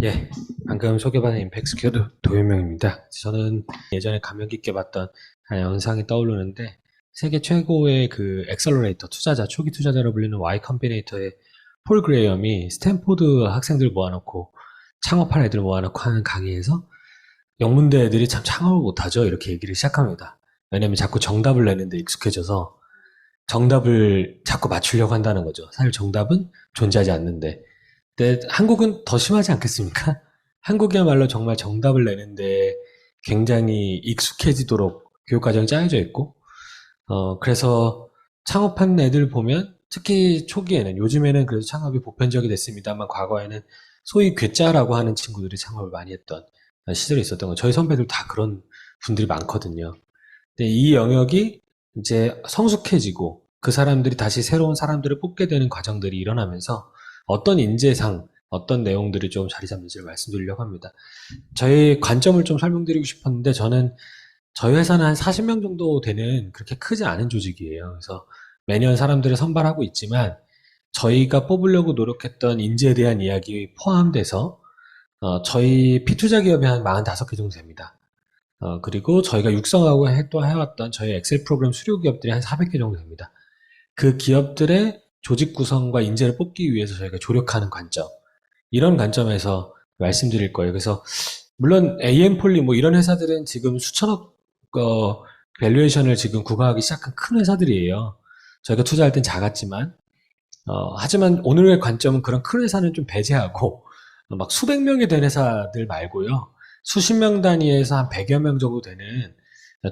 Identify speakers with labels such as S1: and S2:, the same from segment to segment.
S1: 예, 방금 소개받은 임팩트 큐 도현명입니다. 저는 예전에 감명 깊게 봤던 한 영상이 떠오르는데, 세계 최고의 그 엑셀러레이터 투자자, 초기 투자자로 불리는 Y 컴비네이터의 폴 그레이엄이 스탠포드 학생들 모아놓고 창업한 애들 모아놓고 하는 강의에서 영문대 애들이 참 창업을 못하죠. 이렇게 얘기를 시작합니다. 왜냐면 자꾸 정답을 내는데 익숙해져서 정답을 자꾸 맞추려고 한다는 거죠. 사실 정답은 존재하지 않는데. 근데 한국은 더 심하지 않겠습니까? 한국이야말로 정말 정답을 내는데 굉장히 익숙해지도록 교육과정이 짜여져 있고, 그래서 창업한 애들 보면 특히 초기에는, 요즘에는 그래도 창업이 보편적이 됐습니다만 과거에는 소위 괴짜라고 하는 친구들이 창업을 많이 했던 시절이 있었던 거. 저희 선배들 다 그런 분들이 많거든요. 근데 이 영역이 이제 성숙해지고 그 사람들이 다시 새로운 사람들을 뽑게 되는 과정들이 일어나면서 어떤 인재상, 어떤 내용들이 좀 자리 잡는지를 말씀드리려고 합니다. 저희 관점을 좀 설명드리고 싶었는데 저는 저희 회사는 한 40명 정도 되는 그렇게 크지 않은 조직이에요. 그래서 매년 사람들을 선발하고 있지만 저희가 뽑으려고 노력했던 인재에 대한 이야기 포함돼서 저희 피투자 기업이 한 45개 정도 됩니다. 그리고 저희가 육성하고 또 해왔던 저희 엑셀 프로그램 수료 기업들이 한 400개 정도 됩니다. 그 기업들의 조직 구성과 인재를 뽑기 위해서 저희가 조력하는 관점, 이런 관점에서 말씀드릴 거예요. 그래서 물론 AM폴리 뭐 이런 회사들은 지금 수천억 밸류에이션을 지금 구가하기 시작한 큰 회사들이에요. 저희가 투자할 땐 작았지만 하지만 오늘의 관점은 그런 큰 회사는 좀 배제하고 막 수백 명이 된 회사들 말고요. 수십 명 단위에서 한 100여 명 정도 되는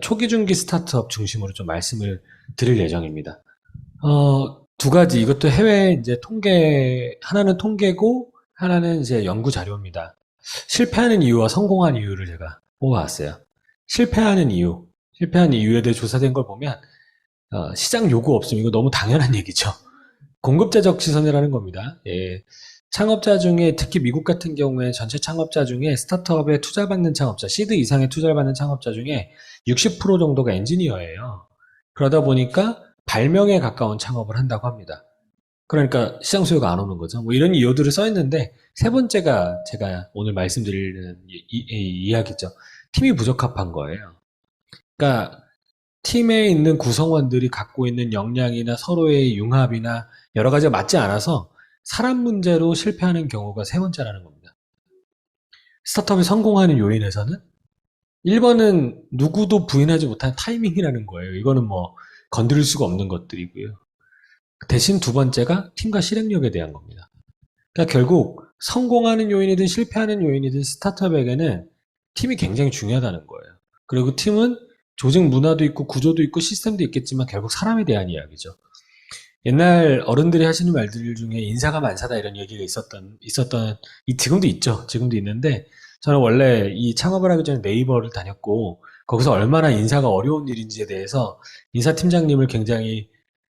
S1: 초기 중기 스타트업 중심으로 좀 말씀을 드릴 예정입니다. 두 가지. 이것도 해외 이제 통계, 하나는 통계고, 하나는 이제 연구 자료입니다. 실패하는 이유와 성공한 이유를 제가 뽑아왔어요. 실패하는 이유. 실패한 이유에 대해 조사된 걸 보면, 시장 요구 없음. 이거 너무 당연한 얘기죠. 공급자적 시선이라는 겁니다. 예. 창업자 중에, 특히 미국 같은 경우에 전체 창업자 중에 스타트업에 투자받는 창업자, 시드 이상의 투자를 받는 창업자 중에 60% 정도가 엔지니어예요. 그러다 보니까 발명에 가까운 창업을 한다고 합니다. 그러니까 시장 수요가 안 오는 거죠. 뭐 이런 이유들을 써 있는데 세 번째가 제가 오늘 말씀드리는 이야기죠. 팀이 부적합한 거예요. 그러니까 팀에 있는 구성원들이 갖고 있는 역량이나 서로의 융합이나 여러 가지가 맞지 않아서 사람 문제로 실패하는 경우가 세 번째라는 겁니다. 스타트업이 성공하는 요인에서는 1번은 누구도 부인하지 못한 타이밍이라는 거예요. 이거는 뭐 건드릴 수가 없는 것들이고요. 대신 두 번째가 팀과 실행력에 대한 겁니다. 그러니까 결국 성공하는 요인이든 실패하는 요인이든 스타트업에게는 팀이 굉장히 중요하다는 거예요. 그리고 팀은 조직 문화도 있고 구조도 있고 시스템도 있겠지만 결국 사람에 대한 이야기죠. 옛날 어른들이 하시는 말들 중에 인사가 만사다 이런 얘기가 있었던, 지금도 있죠. 지금도 있는데, 저는 원래 이 창업을 하기 전에 네이버를 다녔고, 거기서 얼마나 인사가 어려운 일인지에 대해서 인사팀장님을 굉장히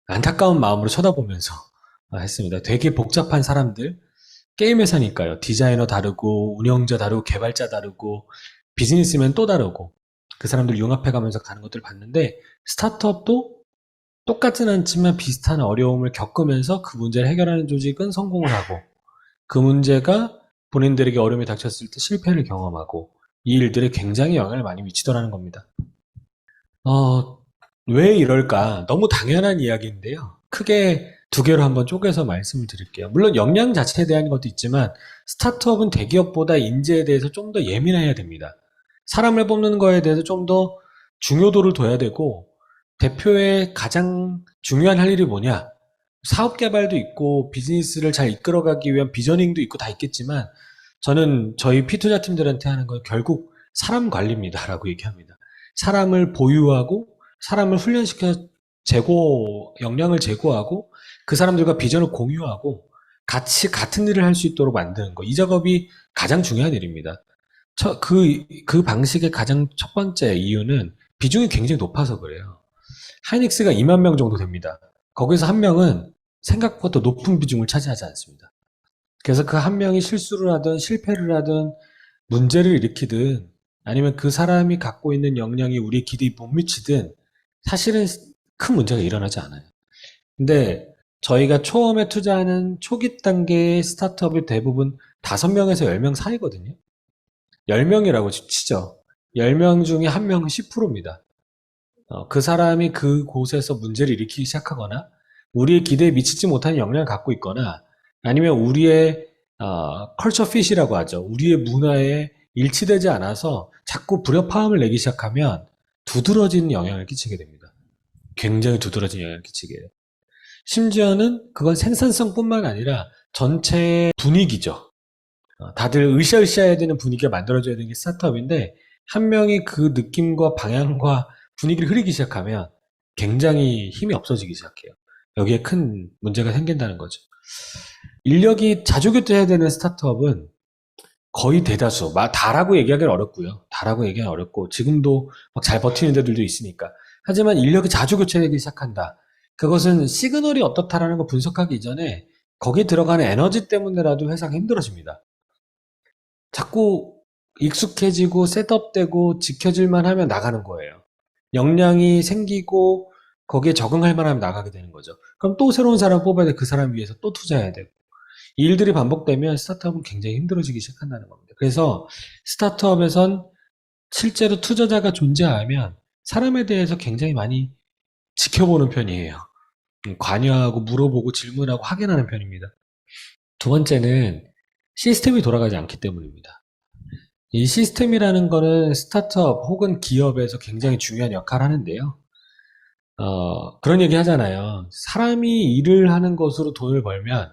S1: 안타까운 마음으로 쳐다보면서 했습니다. 되게 복잡한 사람들, 게임 회사니까요. 디자이너 다르고, 운영자 다르고, 개발자 다르고, 비즈니스면 또 다르고, 그 사람들 융합해가면서 가는 것들을 봤는데, 스타트업도 똑같진 않지만 비슷한 어려움을 겪으면서 그 문제를 해결하는 조직은 성공을 하고, 그 문제가 본인들에게 어려움이 닥쳤을 때 실패를 경험하고, 이 일들에 굉장히 영향을 많이 미치더라는 겁니다. 어, 왜 이럴까? 너무 당연한 이야기인데요. 크게 두 개로 한번 쪼개서 말씀을 드릴게요. 물론 역량 자체에 대한 것도 있지만 스타트업은 대기업보다 인재에 대해서 좀 더 예민해야 됩니다. 사람을 뽑는 거에 대해서 좀 더 중요도를 둬야 되고 대표의 가장 중요한 할 일이 뭐냐? 사업 개발도 있고 비즈니스를 잘 이끌어가기 위한 비저닝도 있고 다 있겠지만 저는 저희 피투자 팀들한테 하는 건 결국 사람 관리입니다라고 얘기합니다. 사람을 보유하고 사람을 훈련시켜 역량을 제고하고 그 사람들과 비전을 공유하고 같이 같은 일을 할 수 있도록 만드는 거. 이 작업이 가장 중요한 일입니다. 그 방식의 가장 첫 번째 이유는 비중이 굉장히 높아서 그래요. 하이닉스가 2만 명 정도 됩니다. 거기서 한 명은 생각보다 높은 비중을 차지하지 않습니다. 그래서 그 한 명이 실수를 하든 실패를 하든 문제를 일으키든 아니면 그 사람이 갖고 있는 역량이 우리 기대에 못 미치든 사실은 큰 문제가 일어나지 않아요. 근데 저희가 처음에 투자하는 초기 단계의 스타트업이 대부분 5명에서 10명 사이거든요. 10명이라고 치죠. 10명 중에 1명은 10%입니다. 그 사람이 그곳에서 문제를 일으키기 시작하거나 우리의 기대에 미치지 못한 역량을 갖고 있거나 아니면 우리의 컬처 핏이라고 하죠. 우리의 문화에 일치되지 않아서 자꾸 불협화음을 내기 시작하면 두드러지는 영향을 끼치게 됩니다. 굉장히 두드러진 영향을 끼치게 해요. 심지어는 그건 생산성뿐만 아니라 전체 분위기죠. 다들 으쌰으쌰해야 되는 분위기가 만들어져야 되는 게 스타트업인데 한 명이 그 느낌과 방향과 분위기를 흐리기 시작하면 굉장히 힘이 없어지기 시작해요. 여기에 큰 문제가 생긴다는 거죠. 인력이 자주 교체해야 되는 스타트업은 거의 대다수, 다라고 얘기하기는 어렵고요. 다라고 얘기하기는 어렵고 지금도 막 잘 버티는 데들도 있으니까. 하지만 인력이 자주 교체되기 시작한다. 그것은 시그널이 어떻다라는 걸 분석하기 이전에 거기에 들어가는 에너지 때문에라도 회사가 힘들어집니다. 자꾸 익숙해지고 셋업되고 지켜질만 하면 나가는 거예요. 역량이 생기고 거기에 적응할 만하면 나가게 되는 거죠. 그럼 또 새로운 사람 뽑아야 돼. 그 사람 위해서 또 투자해야 되고. 이 일들이 반복되면 스타트업은 굉장히 힘들어지기 시작한다는 겁니다. 그래서 스타트업에선 실제로 투자자가 존재하면 사람에 대해서 굉장히 많이 지켜보는 편이에요. 관여하고 물어보고 질문하고 확인하는 편입니다. 두 번째는 시스템이 돌아가지 않기 때문입니다. 이 시스템이라는 거는 스타트업 혹은 기업에서 굉장히 중요한 역할을 하는데요. 그런 얘기 하잖아요. 사람이 일을 하는 것으로 돈을 벌면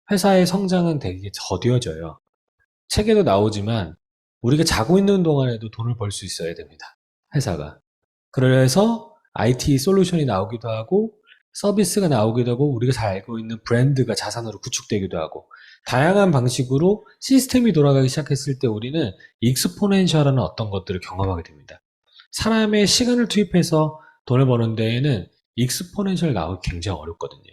S1: 회사의 성장은 되게 더뎌져요. 책에도 나오지만 우리가 자고 있는 동안에도 돈을 벌 수 있어야 됩니다. 회사가. 그래서 IT 솔루션이 나오기도 하고 서비스가 나오기도 하고 우리가 잘 알고 있는 브랜드가 자산으로 구축되기도 하고 다양한 방식으로 시스템이 돌아가기 시작했을 때 우리는 익스포넨셜한 어떤 것들을 경험하게 됩니다. 사람의 시간을 투입해서 돈을 버는 데에는 익스포넨셜 나오기 굉장히 어렵거든요.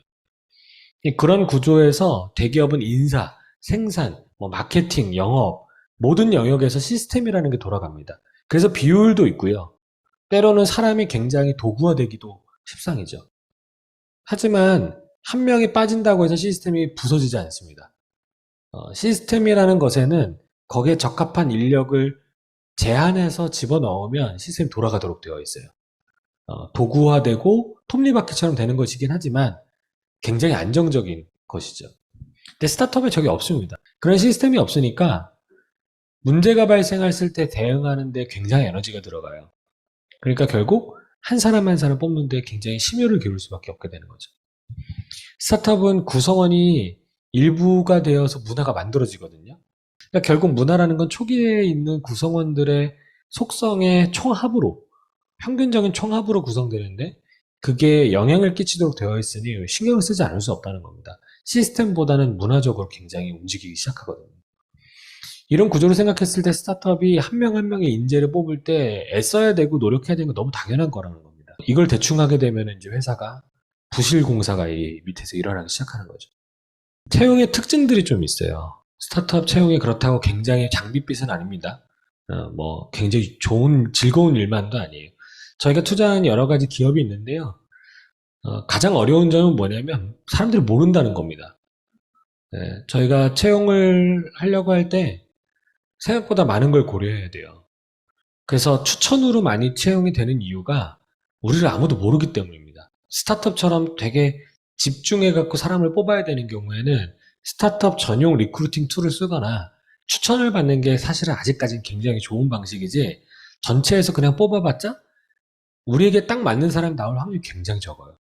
S1: 그런 구조에서 대기업은 인사, 생산, 마케팅, 영업 모든 영역에서 시스템이라는 게 돌아갑니다. 그래서 비효율도 있고요. 때로는 사람이 굉장히 도구화되기도 십상이죠. 하지만 한 명이 빠진다고 해서 시스템이 부서지지 않습니다. 시스템이라는 것에는 거기에 적합한 인력을 제한해서 집어넣으면 시스템이 돌아가도록 되어 있어요. 도구화되고 톱니바퀴처럼 되는 것이긴 하지만 굉장히 안정적인 것이죠. 근데 스타트업에 저게 없습니다. 그런 시스템이 없으니까 문제가 발생했을 때 대응하는데 굉장히 에너지가 들어가요. 그러니까 결국 한 사람 한 사람 뽑는데 굉장히 심혈을 기울일 수밖에 없게 되는 거죠. 스타트업은 구성원이 일부가 되어서 문화가 만들어지거든요. 그러니까 결국 문화라는 건 초기에 있는 구성원들의 속성의 총합으로, 평균적인 총합으로 구성되는데 그게 영향을 끼치도록 되어 있으니 신경을 쓰지 않을 수 없다는 겁니다. 시스템보다는 문화적으로 굉장히 움직이기 시작하거든요. 이런 구조를 생각했을 때 스타트업이 한 명 한 명의 인재를 뽑을 때 애써야 되고 노력해야 되는 건 너무 당연한 거라는 겁니다. 이걸 대충 하게 되면 이제 회사가 부실 공사가 이 밑에서 일어나기 시작하는 거죠. 채용의 특징들이 좀 있어요. 스타트업 채용이 그렇다고 굉장히 장밋빛은 아닙니다. 굉장히 좋은, 즐거운 일만도 아니에요. 저희가 투자한 여러 가지 기업이 있는데요. 가장 어려운 점은 뭐냐면 사람들이 모른다는 겁니다. 네, 저희가 채용을 하려고 할 때 생각보다 많은 걸 고려해야 돼요. 그래서 추천으로 많이 채용이 되는 이유가 우리를 아무도 모르기 때문입니다. 스타트업처럼 되게 집중해갖고 사람을 뽑아야 되는 경우에는 스타트업 전용 리크루팅 툴을 쓰거나 추천을 받는 게 사실은 아직까지는 굉장히 좋은 방식이지 전체에서 그냥 뽑아봤자 우리에게 딱 맞는 사람이 나올 확률이 굉장히 적어요.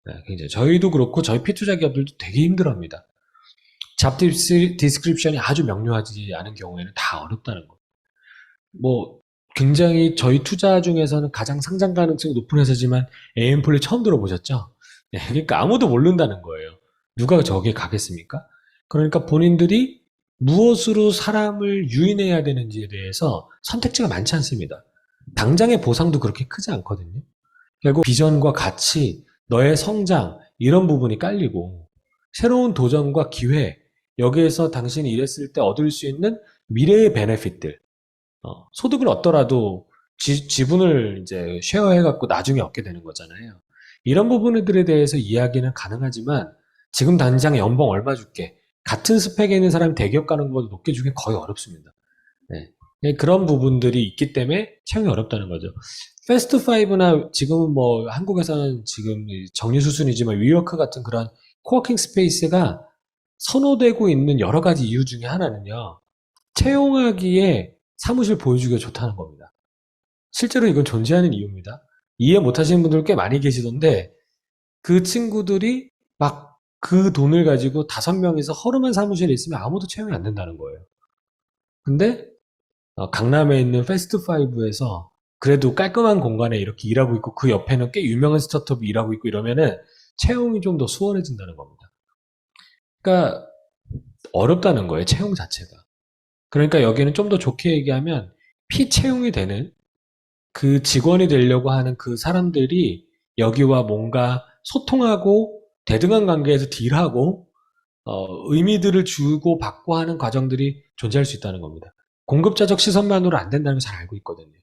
S1: 네, 굉장히. 저희도 그렇고 저희 피투자 기업들도 되게 힘들어합니다. 잡 디스크립션이 아주 명료하지 않은 경우에는 다 어렵다는 거. 굉장히 저희 투자 중에서는 가장 상장 가능성이 높은 회사지만 AM폴리 처음 들어보셨죠? 네, 그러니까 아무도 모른다는 거예요. 누가 저기에 가겠습니까? 그러니까 본인들이 무엇으로 사람을 유인해야 되는지에 대해서 선택지가 많지 않습니다. 당장의 보상도 그렇게 크지 않거든요. 결국 비전과 가치, 너의 성장 이런 부분이 깔리고 새로운 도전과 기회, 여기에서 당신이 일했을 때 얻을 수 있는 미래의 베네핏들, 소득을 얻더라도 지분을 이제 쉐어해갖고 나중에 얻게 되는 거잖아요. 이런 부분들에 대해서 이야기는 가능하지만 지금 당장 연봉 얼마 줄게. 같은 스펙에 있는 사람이 대기업 가는 것보다 높게 주기 거의 어렵습니다. 네. 그런 부분들이 있기 때문에 채용이 어렵다는 거죠. 패스트5나 지금은 뭐 한국에서는 지금 정리 수순이지만 위워크 같은 그런 코워킹 스페이스가 선호되고 있는 여러 가지 이유 중에 하나는요. 채용하기에 사무실 보여주기가 좋다는 겁니다. 실제로 이건 존재하는 이유입니다. 이해 못하시는 분들 꽤 많이 계시던데 그 친구들이 막 그 돈을 가지고 5명이서 허름한 사무실에 있으면 아무도 채용이 안 된다는 거예요. 근데 강남에 있는 패스트5에서 그래도 깔끔한 공간에 이렇게 일하고 있고 그 옆에는 꽤 유명한 스타트업이 일하고 있고 이러면은 채용이 좀 더 수월해진다는 겁니다. 그러니까 어렵다는 거예요, 채용 자체가. 그러니까 여기는 좀 더 좋게 얘기하면 피채용이 되는 그 직원이 되려고 하는 그 사람들이 여기와 뭔가 소통하고 대등한 관계에서 딜하고 의미들을 주고 받고 하는 과정들이 존재할 수 있다는 겁니다. 공급자적 시선만으로 안 된다는 걸 잘 알고 있거든요.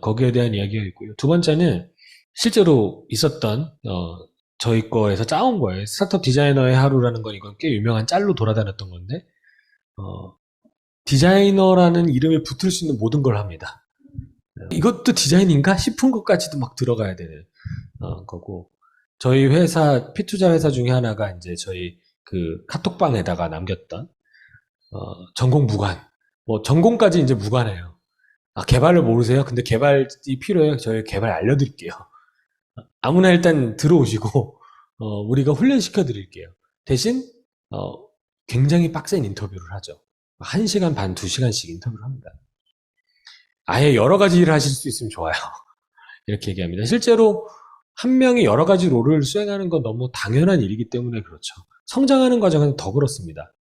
S1: 거기에 대한 이야기가 있고요. 두 번째는 실제로 있었던 저희 거에서 짜온 거예요. 스타트업 디자이너의 하루라는 건 이건 꽤 유명한 짤로 돌아다녔던 건데 디자이너라는 이름에 붙을 수 있는 모든 걸 합니다. 이것도 디자인인가 싶은 것까지도 막 들어가야 되는 거고 저희 회사 피투자 회사 중에 하나가 이제 저희 그 카톡방에다가 남겼던 전공 무관 뭐 전공까지 이제 무관해요. 개발을 모르세요? 근데 개발이 필요해요. 저희 개발 알려드릴게요. 아무나 일단 들어오시고 우리가 훈련시켜 드릴게요. 대신 굉장히 빡센 인터뷰를 하죠. 1시간 반, 2시간씩 인터뷰를 합니다. 아예 여러 가지 일을 하실 수 있으면 좋아요. 이렇게 얘기합니다. 실제로 한 명이 여러 가지 롤을 수행하는 건 너무 당연한 일이기 때문에 그렇죠. 성장하는 과정은 더 그렇습니다.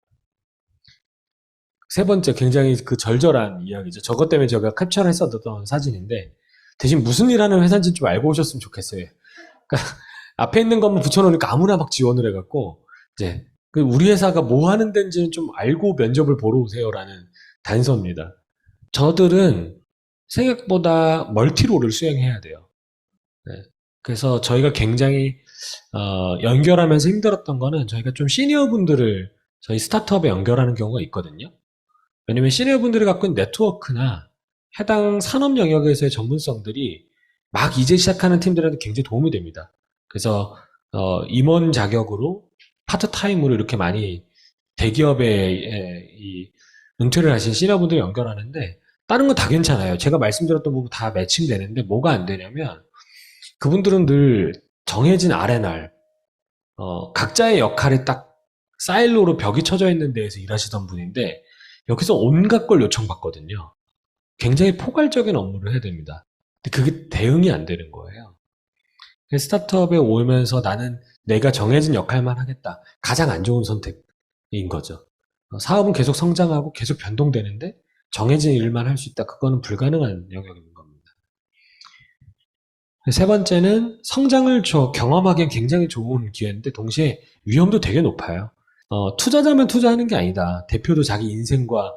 S1: 세 번째, 굉장히 그 절절한 이야기죠. 저것 때문에 제가 캡처를 했었던 사진인데, 대신 무슨 일 하는 회사인지 좀 알고 오셨으면 좋겠어요. 그러니까 앞에 있는 것만 붙여놓으니까 아무나 막 지원을 해갖고, 이제, 우리 회사가 뭐 하는 데인지는 좀 알고 면접을 보러 오세요라는 단서입니다. 저들은 생각보다 멀티롤을 수행해야 돼요. 네. 그래서 저희가 굉장히 연결하면서 힘들었던 거는 저희가 좀 시니어 분들을 저희 스타트업에 연결하는 경우가 있거든요. 왜냐면 시니어 분들이 갖고 있는 네트워크나 해당 산업 영역에서의 전문성들이 막 이제 시작하는 팀들한테 굉장히 도움이 됩니다. 그래서 임원 자격으로 파트타임으로 이렇게 많이 대기업에 은퇴를 하신 시니어 분들을 연결하는데 다른 건 다 괜찮아요. 제가 말씀드렸던 부분 다 매칭되는데 뭐가 안 되냐면 그분들은 늘 정해진 R&R, 각자의 역할이 딱 사일로로 벽이 쳐져 있는 데에서 일하시던 분인데 여기서 온갖 걸 요청받거든요. 굉장히 포괄적인 업무를 해야 됩니다. 근데 그게 대응이 안 되는 거예요. 스타트업에 오면서 나는 내가 정해진 역할만 하겠다. 가장 안 좋은 선택인 거죠. 사업은 계속 성장하고 계속 변동되는데 정해진 일만 할 수 있다. 그거는 불가능한 영역인 겁니다. 세 번째는 성장을 경험하기엔 굉장히 좋은 기회인데 동시에 위험도 되게 높아요. 투자자만 투자하는 게 아니다. 대표도 자기 인생과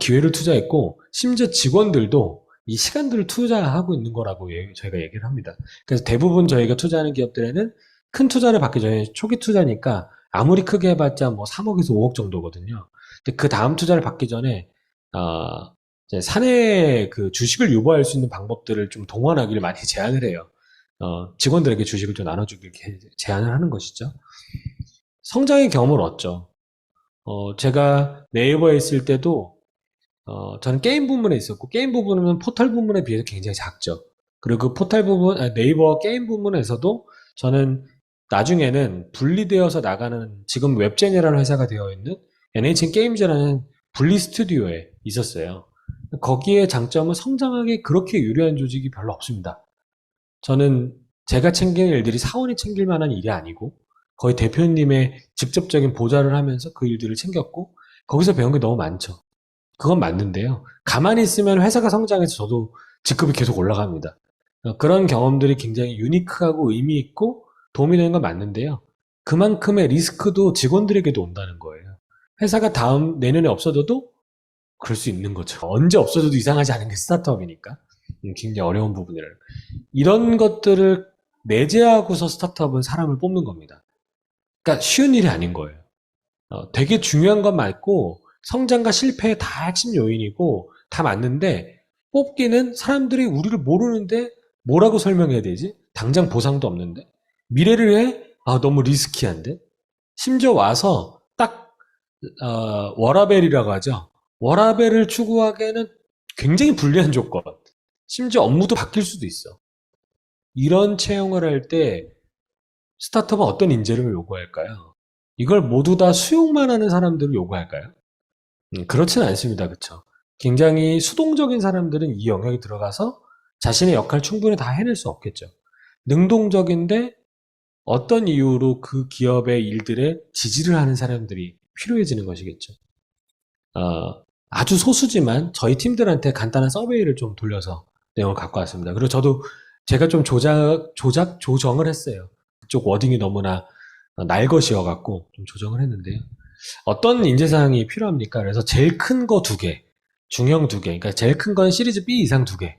S1: 기회를 투자했고 심지어 직원들도 이 시간들을 투자하고 있는 거라고 저희가 얘기를 합니다. 그래서 대부분 저희가 투자하는 기업들에는 큰 투자를 받기 전에 초기 투자니까 아무리 크게 해봤자 뭐 3억에서 5억 정도거든요. 근데 그 다음 투자를 받기 전에 이제 사내 그 주식을 유보할 수 있는 방법들을 좀 동원하기를 많이 제안을 해요. 직원들에게 주식을 좀 나눠주길 제안을 하는 것이죠. 성장의 경험을 얻죠. 제가 네이버에 있을 때도 저는 게임 부문에 있었고 게임 부분은 포털 부문에 비해서 굉장히 작죠. 그리고 그 포털 부분, 네이버 게임 부문에서도 저는 나중에는 분리되어서 나가는 지금 웹젠이라는 회사가 되어 있는 NHN 게임즈라는 분리 스튜디오에 있었어요. 거기에 장점은 성장하기 그렇게 유리한 조직이 별로 없습니다. 저는 제가 챙기는 일들이 사원이 챙길 만한 일이 아니고 거의 대표님의 직접적인 보좌를 하면서 그 일들을 챙겼고 거기서 배운 게 너무 많죠. 그건 맞는데요. 가만히 있으면 회사가 성장해서 저도 직급이 계속 올라갑니다. 그런 경험들이 굉장히 유니크하고 의미 있고 도움이 되는 건 맞는데요. 그만큼의 리스크도 직원들에게도 온다는 거예요. 회사가 내년에 없어져도 그럴 수 있는 거죠. 언제 없어져도 이상하지 않은 게 스타트업이니까. 굉장히 어려운 부분이라. 이런 것들을 내재하고서 스타트업은 사람을 뽑는 겁니다. 그러니까 쉬운 일이 아닌 거예요. 되게 중요한 건 맞고 성장과 실패의 다 핵심 요인이고 다 맞는데 뽑기는 사람들이 우리를 모르는데 뭐라고 설명해야 되지? 당장 보상도 없는데 미래를 해? 아 너무 리스키한데 심지어 와서 딱 워라밸이라고 하죠. 워라밸을 추구하기에는 굉장히 불리한 조건. 심지어 업무도 바뀔 수도 있어. 이런 채용을 할 때 스타트업은 어떤 인재를 요구할까요? 이걸 모두 다 수용만 하는 사람들을 요구할까요? 그렇지는 않습니다. 그쵸? 굉장히 수동적인 사람들은 이 영역에 들어가서 자신의 역할을 충분히 다 해낼 수 없겠죠. 능동적인데 어떤 이유로 그 기업의 일들에 지지를 하는 사람들이 필요해지는 것이겠죠. 아주 소수지만 저희 팀들한테 간단한 서베이를 좀 돌려서 내용을 갖고 왔습니다. 그리고 저도 제가 좀 조정을 했어요. 그쪽 워딩이 너무나 날것이어갖고 좀 조정을 했는데요. 어떤 인재사항이 필요합니까? 그래서 제일 큰 거 두 개, 중형 두 개, 그러니까 제일 큰 건 시리즈 B 이상 두 개,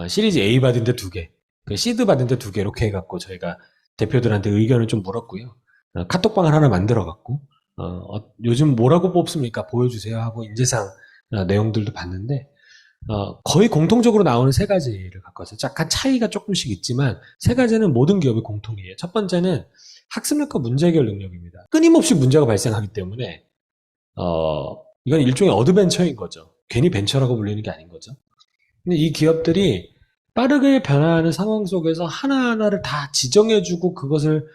S1: 시리즈 A 받은 데 두 개, 그 시드 받은 데 두 개 이렇게 해갖고 저희가 대표들한테 의견을 좀 물었고요. 카톡방을 하나 만들어갖고 요즘 뭐라고 뽑습니까? 보여주세요 하고 인재상 내용들도 봤는데 거의 공통적으로 나오는 세 가지를 갖고 왔어요. 약간 차이가 조금씩 있지만 세 가지는 모든 기업이 공통이에요. 첫 번째는 학습력과 문제 해결 능력입니다. 끊임없이 문제가 발생하기 때문에 이건 일종의 어드벤처인 거죠. 괜히 벤처라고 불리는 게 아닌 거죠. 근데 이 기업들이 빠르게 변화하는 상황 속에서 하나하나를 다 지정해주고 그것을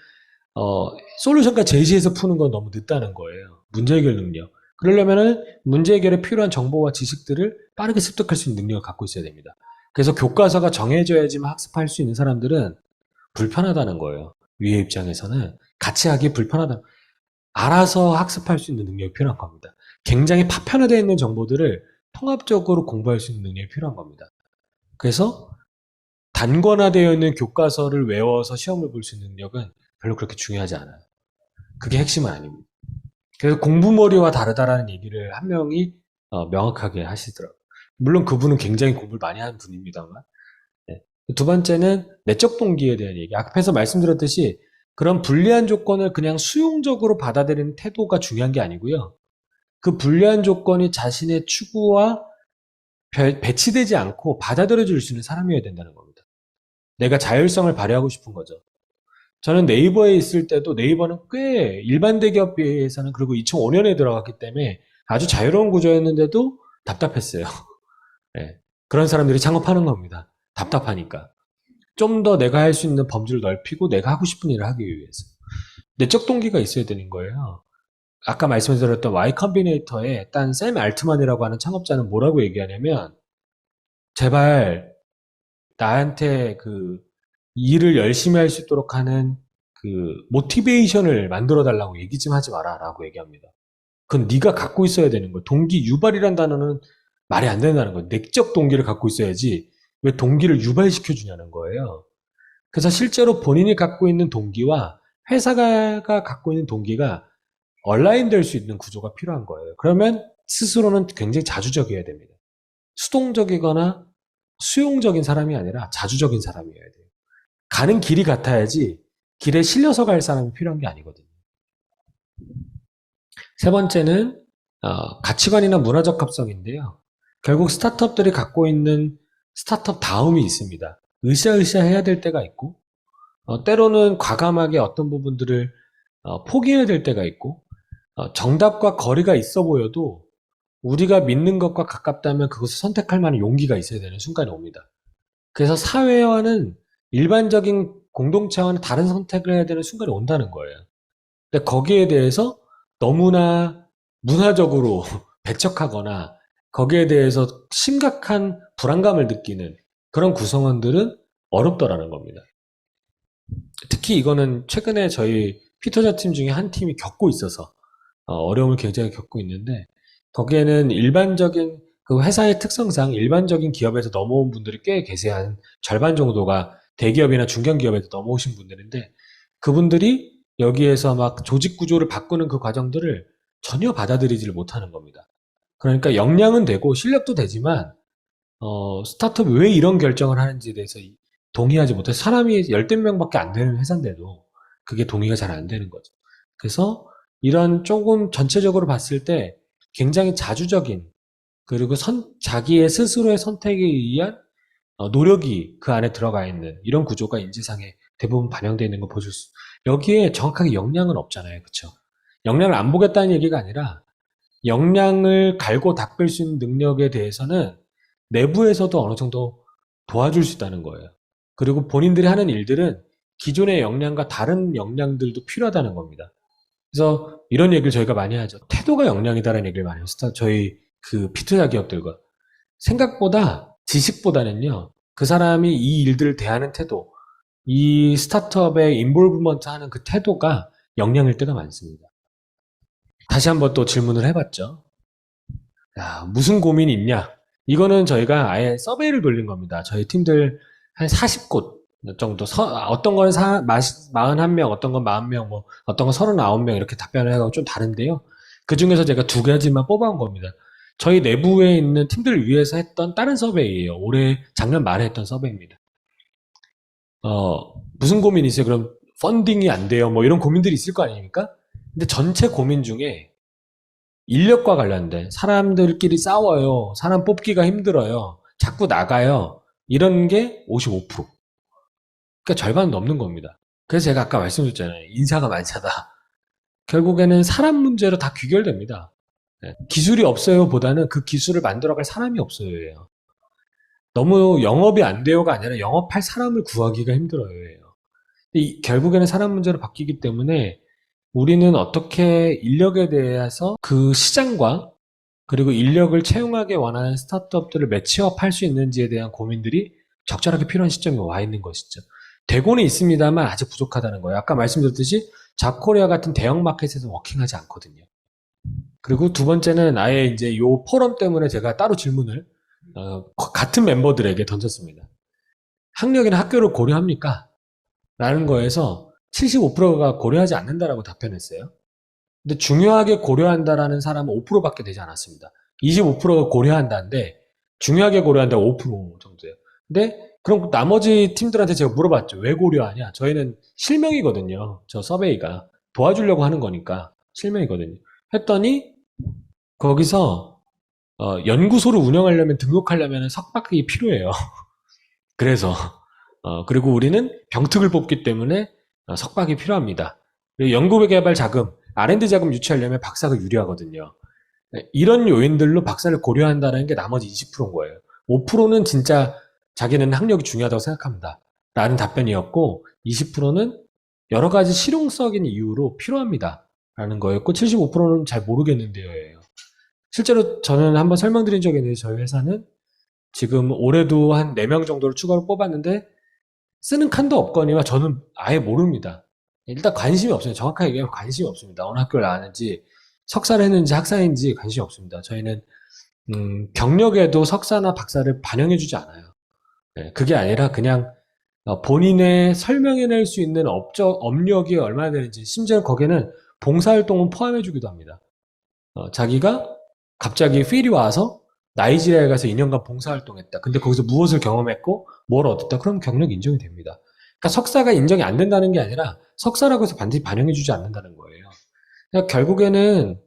S1: 솔루션까지 제시해서 푸는 건 너무 늦다는 거예요. 문제 해결 능력. 그러려면은 문제 해결에 필요한 정보와 지식들을 빠르게 습득할 수 있는 능력을 갖고 있어야 됩니다. 그래서 교과서가 정해져야지만 학습할 수 있는 사람들은 불편하다는 거예요. 위의 입장에서는 같이 하기 불편하다. 알아서 학습할 수 있는 능력이 필요한 겁니다. 굉장히 파편화되어 있는 정보들을 통합적으로 공부할 수 있는 능력이 필요한 겁니다. 그래서 단권화되어 있는 교과서를 외워서 시험을 볼 수 있는 능력은 별로 그렇게 중요하지 않아요. 그게 핵심은 아닙니다. 그래서 공부머리와 다르다라는 얘기를 한 명이 명확하게 하시더라고요. 물론 그분은 굉장히 공부를 많이 하는 분입니다만. 네. 두 번째는 내적 동기에 대한 얘기. 앞에서 말씀드렸듯이 그런 불리한 조건을 그냥 수용적으로 받아들이는 태도가 중요한 게 아니고요. 그 불리한 조건이 자신의 추구와 배치되지 않고 받아들여줄 수 있는 사람이어야 된다는 겁니다. 내가 자율성을 발휘하고 싶은 거죠. 저는 네이버에 있을 때도 네이버는 꽤 일반 대기업에 비해서는 그리고 2005년에 들어갔기 때문에 아주 자유로운 구조였는데도 답답했어요. 네. 그런 사람들이 창업하는 겁니다. 답답하니까. 좀 더 내가 할 수 있는 범주를 넓히고 내가 하고 싶은 일을 하기 위해서. 내적 동기가 있어야 되는 거예요. 아까 말씀드렸던 Y 컴비네이터의 딴 샘 알트만이라고 하는 창업자는 뭐라고 얘기하냐면 제발 나한테 그 일을 열심히 할 수 있도록 하는 그 모티베이션을 만들어 달라고 얘기 좀 하지 마라 라고 얘기합니다. 그건 네가 갖고 있어야 되는 거예요. 동기 유발이란 단어는 말이 안 된다는 거예요. 내적 동기를 갖고 있어야지 왜 동기를 유발시켜 주냐는 거예요. 그래서 실제로 본인이 갖고 있는 동기와 회사가 갖고 있는 동기가 얼라인 될 수 있는 구조가 필요한 거예요. 그러면 스스로는 굉장히 자주적이어야 됩니다. 수동적이거나 수용적인 사람이 아니라 자주적인 사람이어야 돼요. 가는 길이 같아야지 길에 실려서 갈 사람이 필요한 게 아니거든요. 세 번째는 가치관이나 문화적 합성인데요. 결국 스타트업들이 갖고 있는 스타트업 다움이 있습니다. 으쌰으쌰 해야 될 때가 있고 때로는 과감하게 어떤 부분들을 포기해야 될 때가 있고 정답과 거리가 있어 보여도 우리가 믿는 것과 가깝다면 그것을 선택할 만한 용기가 있어야 되는 순간이 옵니다. 그래서 사회와는 일반적인 공동체와는 다른 선택을 해야 되는 순간이 온다는 거예요. 근데 거기에 대해서 너무나 문화적으로 배척하거나 거기에 대해서 심각한 불안감을 느끼는 그런 구성원들은 어렵더라는 겁니다. 특히 이거는 최근에 저희 피터자 팀 중에 한 팀이 겪고 있어서 어려움을 굉장히 겪고 있는데 거기에는 일반적인 그 회사의 특성상 일반적인 기업에서 넘어온 분들이 꽤 계세요. 한 절반 정도가 대기업이나 중견기업에서 넘어오신 분들인데 그분들이 여기에서 막 조직 구조를 바꾸는 그 과정들을 전혀 받아들이지를 못하는 겁니다. 그러니까 역량은 되고 실력도 되지만 스타트업이 왜 이런 결정을 하는지에 대해서 동의하지 못해서 사람이 열댓 명밖에 안 되는 회사인데도 그게 동의가 잘 안 되는 거죠. 그래서 이런 조금 전체적으로 봤을 때 굉장히 자주적인 그리고 자기의 스스로의 선택에 의한 노력이 그 안에 들어가 있는 이런 구조가 인지상에 대부분 반영되어 있는 거 보실 수. 여기에 정확하게 역량은 없잖아요. 그쵸? 역량을 안 보겠다는 얘기가 아니라 역량을 갈고 닦을 수 있는 능력에 대해서는 내부에서도 어느 정도 도와줄 수 있다는 거예요. 그리고 본인들이 하는 일들은 기존의 역량과 다른 역량들도 필요하다는 겁니다. 그래서 이런 얘기를 저희가 많이 하죠. 태도가 역량이다라는 얘기를 많이 해요. 저희 그 피투자 기업들과. 생각보다 지식보다는요. 그 사람이 이 일들을 대하는 태도, 이 스타트업에 인볼브먼트 하는 그 태도가 역량일 때가 많습니다. 다시 한번 또 질문을 해봤죠. 야, 무슨 고민이 있냐? 이거는 저희가 아예 서베이를 돌린 겁니다. 저희 팀들 한 40곳 정도, 어떤 건 41명, 어떤 건 40명, 뭐, 어떤 건 39명 이렇게 답변을 해가지고 좀 다른데요. 그 중에서 제가 두 가지만 뽑아온 겁니다. 저희 내부에 있는 팀들을 위해서 했던 다른 서베이예요. 작년 말에 했던 서베이입니다. 무슨 고민이 있어요? 그럼 펀딩이 안 돼요. 뭐 이런 고민들이 있을 거 아닙니까? 근데 전체 고민 중에 인력과 관련된 사람들끼리 싸워요. 사람 뽑기가 힘들어요. 자꾸 나가요. 이런 게 55%. 그러니까 절반 넘는 겁니다. 그래서 제가 아까 말씀드렸잖아요. 인사가 만사다. 결국에는 사람 문제로 다 귀결됩니다. 기술이 없어요 보다는 그 기술을 만들어갈 사람이 없어요예요. 너무 영업이 안 돼요가 아니라 영업할 사람을 구하기가 힘들어요예요. 결국에는 사람 문제로 바뀌기 때문에 우리는 어떻게 인력에 대해서 그 시장과 그리고 인력을 채용하기 원하는 스타트업들을 매치업할 수 있는지에 대한 고민들이 적절하게 필요한 시점에 와 있는 것이죠. 되고는 있습니다만 아직 부족하다는 거예요. 아까 말씀드렸듯이 잡코리아 같은 대형 마켓에서 워킹하지 않거든요. 그리고 두 번째는 아예 이제 요 포럼 때문에 제가 따로 질문을 같은 멤버들에게 던졌습니다. 학력이나 학교를 고려합니까? 라는 거에서 75%가 고려하지 않는다라고 답변했어요. 근데 중요하게 고려한다라는 사람은 5%밖에 되지 않았습니다. 25%가 고려한다는데 중요하게 고려한다 5% 정도예요. 근데 그럼 나머지 팀들한테 제가 물어봤죠. 왜 고려하냐? 저희는 실명이거든요. 저 서베이가 도와주려고 하는 거니까 실명이거든요. 했더니 거기서 연구소를 운영하려면 등록하려면 석박이 필요해요. 그래서 그리고 우리는 병특을 뽑기 때문에 석박이 필요합니다. 그리고 연구개발 자금, R&D 자금 유치하려면 박사가 유리하거든요. 이런 요인들로 박사를 고려한다는 게 나머지 20%인 거예요. 5%는 진짜 자기는 학력이 중요하다고 생각합니다. 라는 답변이었고 20%는 여러 가지 실용적인 이유로 필요합니다. 라는 거였고 75%는 잘 모르겠는데요. 실제로 저는 한번 설명드린 적이 있는데 저희 회사는 지금 올해도 한 4명 정도를 추가로 뽑았는데 쓰는 칸도 없거니와 저는 아예 모릅니다. 일단 관심이 없어요. 정확하게 얘기하면 관심이 없습니다. 어느 학교를 나왔는지 석사를 했는지 학사인지 관심이 없습니다. 저희는 경력에도 석사나 박사를 반영해주지 않아요. 그게 아니라 그냥 본인의 설명해낼 수 있는 업력이 얼마나 되는지 심지어 거기에는 봉사활동은 포함해주기도 합니다. 자기가 갑자기 필이 와서 나이지리아에 가서 2년간 봉사활동했다. 근데 거기서 무엇을 경험했고 뭘 얻었다. 그럼 경력 인정이 됩니다. 그러니까 석사가 인정이 안 된다는 게 아니라 석사라고 해서 반드시 반영해주지 않는다는 거예요. 그러니까 결국에는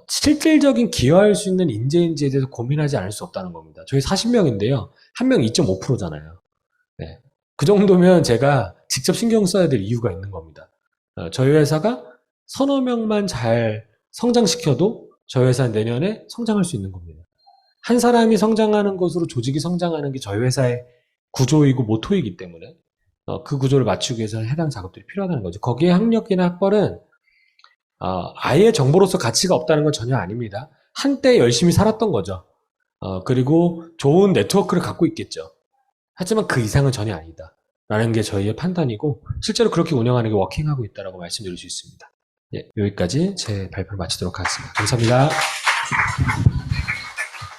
S1: 실질적인 기여할 수 있는 인재인지에 대해서 고민하지 않을 수 없다는 겁니다. 저희 40명인데요. 한 명 2.5%잖아요. 네. 그 정도면 제가 직접 신경 써야 될 이유가 있는 겁니다. 저희 회사가 서너 명만 잘 성장시켜도 저희 회사는 내년에 성장할 수 있는 겁니다. 한 사람이 성장하는 것으로 조직이 성장하는 게 저희 회사의 구조이고 모토이기 때문에 그 구조를 맞추기 위해서는 해당 작업들이 필요하다는 거죠. 거기에 학력이나 학벌은 아예 정보로서 가치가 없다는 건 전혀 아닙니다. 한때 열심히 살았던 거죠. 그리고 좋은 네트워크를 갖고 있겠죠. 하지만 그 이상은 전혀 아니다. 라는 게 저희의 판단이고 실제로 그렇게 운영하는 게 워킹하고 있다고 말씀드릴 수 있습니다. 예, 여기까지 제 발표를 마치도록 하겠습니다. 감사합니다.